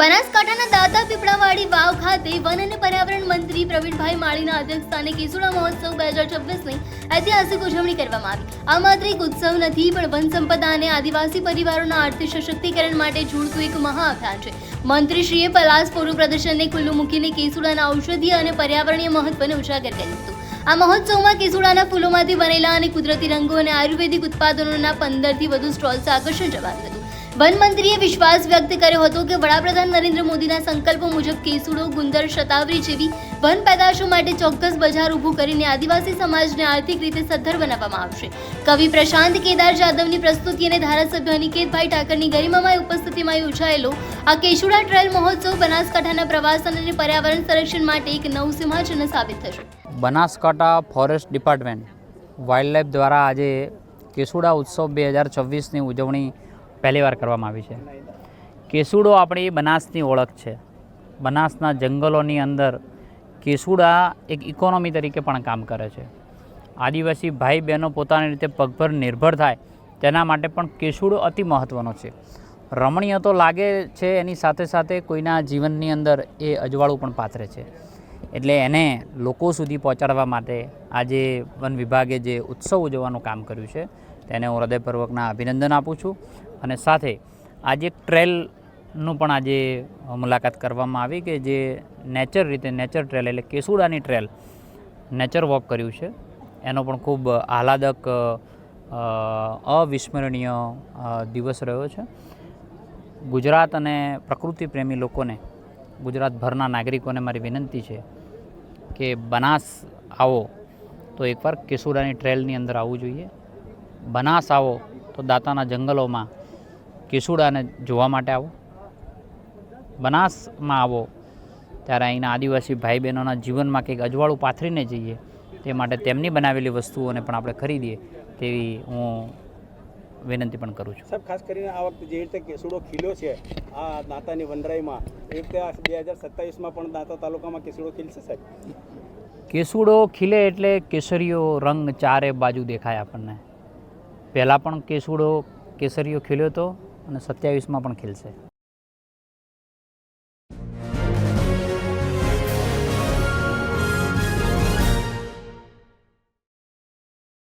બનાસકાંઠાના દાતા પીપળાવાડી વાવ ખાતે વન અને પર્યાવરણ મંત્રી પ્રવીણભાઈ માળીના અધ્યક્ષસ્થાને કેસુડા મહોત્સવ 2026ની ઐતિહાસિક ઉજવણી કરવામાં આવી। આ માત્ર એક ઉત્સવ નથી, પણ વન સંપદા અને આદિવાસી પરિવારોના આર્થિક સશક્તિકરણ માટે જોડતું એક મહાઅભિયાન છે। મંત્રીશ્રીએ પલાસ ફોટો પ્રદર્શનને ખુલ્લું મૂકીને કેસુડાના ઔષધીય અને પર્યાવરણીય મહત્વને ઉજાગર કર્યું હતું। આ મહોત્સવમાં કેસુડાના ફૂલોમાંથી બનેલા અને કુદરતી રંગો અને આયુર્વેદિક ઉત્પાદનોના 15થી વધુ સ્ટોલ્સ આકર્ષણ જમાવ્યું હતું। વન મંત્રીએ વિશ્વાસ વ્યક્ત કર્યો હતો કે વડાપ્રધાન નરેન્દ્ર મોદીના સંકલ્પો મુજબ કેસુડો, ગુંદર, શતાવરી જેવી વન પેદાશો માટે ચોક્કસ બજાર ઊભું કરીને આદિવાસી સમાજને આર્થિક રીતે સદ્ધર બનાવવામાં આવશે। કવિ પ્રશાંત કેદાર જાદવની પ્રસ્તુતિ અને ધારાસભ્ય અનિકેતભાઈ ઠાકરની ગરિમામય ઉપસ્થિતિમાં યોજાયેલો આ કેસુડા ટ્રેલ મહોત્સવ બનાસકાંઠાના પ્રવાસન અને પર્યાવરણ સંરક્ષણ માટે એક નવું સિંહાસન સાબિત થશે। બનાસકાંઠા ફોરેસ્ટ ડિપાર્ટમેન્ટ વાઇલ્ડલાઇફ દ્વારા આજે કેસુડા ઉત્સવ 2026ની ઉજવણી પહેલીવાર કરવામાં આવી છે। કેસુડો આપણી બનાસની ઓળખ છે। બનાસના જંગલોની અંદર કેસુડા એક ઇકોનોમી તરીકે પણ કામ કરે છે। આદિવાસી ભાઈ બહેનો પોતાની રીતે પગભર નિર્ભર થાય તેના માટે પણ કેસુડો અતિ મહત્ત્વનો છે। રમણીય તો લાગે છે, એની સાથે સાથે કોઈના જીવનની અંદર એ અજવાળું પણ પાથરે છે। એટલે એને લોકો સુધી પહોંચાડવા માટે આજે વન વિભાગે જે ઉત્સવ ઉજવવાનું કામ કર્યું છે તેને હું હૃદયપૂર્વકના અભિનંદન આપું છું। અને સાથે આજે એક ટ્રેલનું પણ આજે મુલાકાત કરવામાં આવી કે જે નેચર ટ્રેલ એટલે કેસુડાની ટ્રેલ નેચર વોક કર્યું છે, એનો પણ ખૂબ આહલાદક અવિસ્મરણીય દિવસ રહ્યો છે। ગુજરાત અને પ્રકૃતિ પ્રેમી લોકોને, ગુજરાતભરના નાગરિકોને મારી વિનંતી છે કે બનાસ આવો તો એકવાર કેસુડાની ટ્રેલની અંદર આવવું જોઈએ। બનાસ આવો તો દાતાના જંગલોમાં કેસુડાને જોવા માટે આવો। બનાસમાં આવો ત્યારે અહીંના આદિવાસી ભાઈ બહેનોના જીવનમાં કંઈક અજવાળું પાથરીને જઈએ, તે માટે તેમની બનાવેલી વસ્તુઓને પણ આપણે ખરીદીએ તેવી હું વિનંતી પણ કરું છું। સાહેબ, ખાસ કરીને આ વખતે જે રીતે કેસુડો ખીલ્યો છે આ દાંતાની વનરાઈમાં, એ રીતે 2027માં પણ દાંતા તાલુકામાં કેસુડો ખીલશે સાહેબ? કેસુડો ખીલે એટલે કેસરીયો રંગ ચારે બાજુ દેખાય આપણને। પહેલાં પણ કેસુડો કેસરીયો ખીલ્યો હતો અને 27માં પણ ખીલશે।